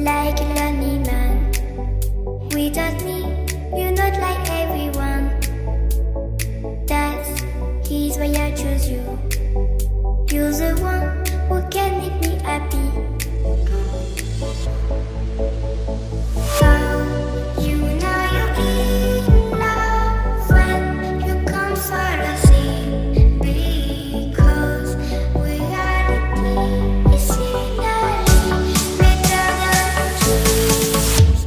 like a lonely man. Without me, you're not like everyone. That's he's why I chose you. You're the one who can make me happy. How you know you're in love when you come for the sea? Because reality is finally better than dreams.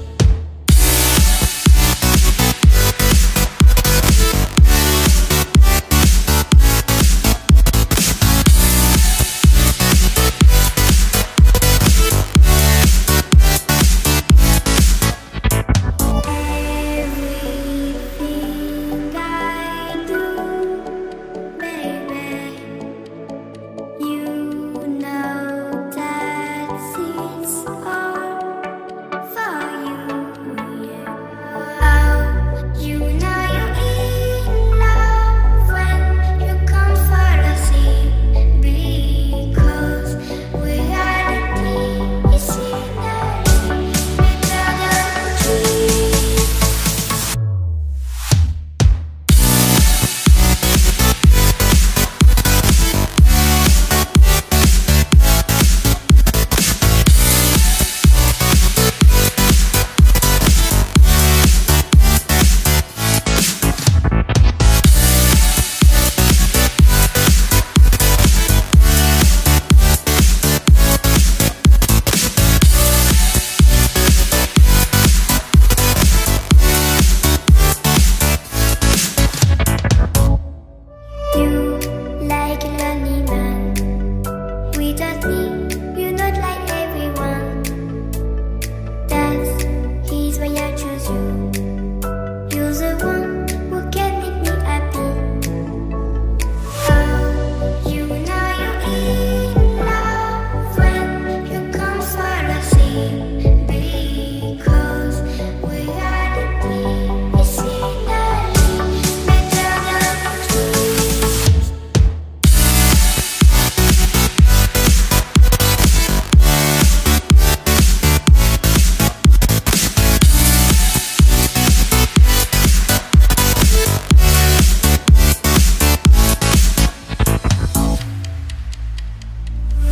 Everything I do, baby, you know that it's all for you, yeah. How you know you're in love when you come for the sea? Because reality is finally better than dreams. You like a lonely man. Without me, you're not like everyone. That's he's why I chose you. You're the one who can make me happy. How you know you're in love when you come for the sea? Because reality is finally better than dreams.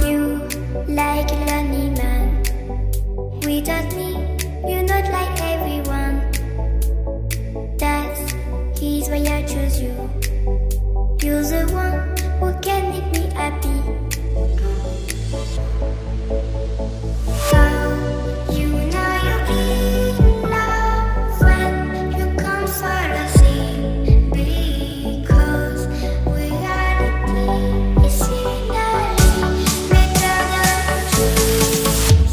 You like a lonely man. Without me, you're not like everyone. That's he's why I chose you. You're the one who can make me happy. How you know you're in love when you come for the sea? Because reality is finally better than dreams.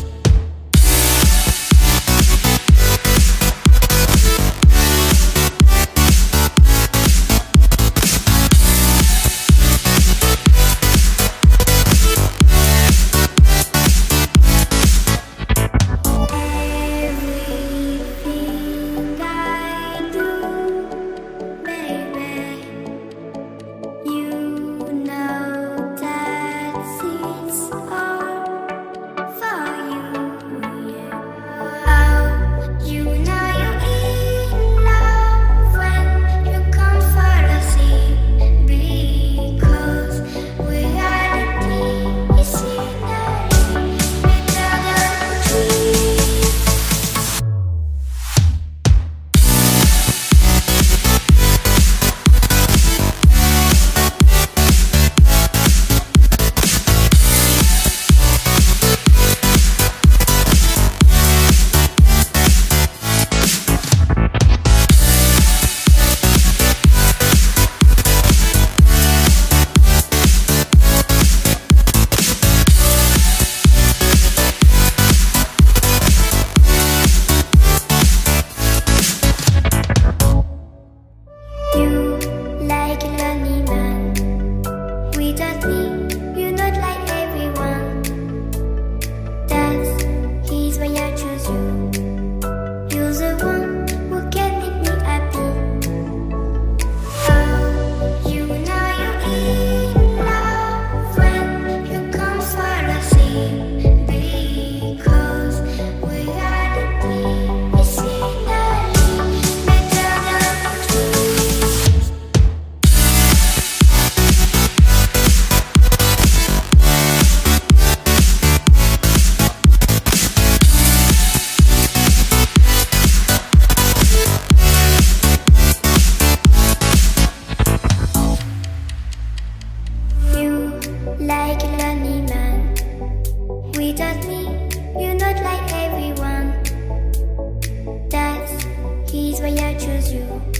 choose you.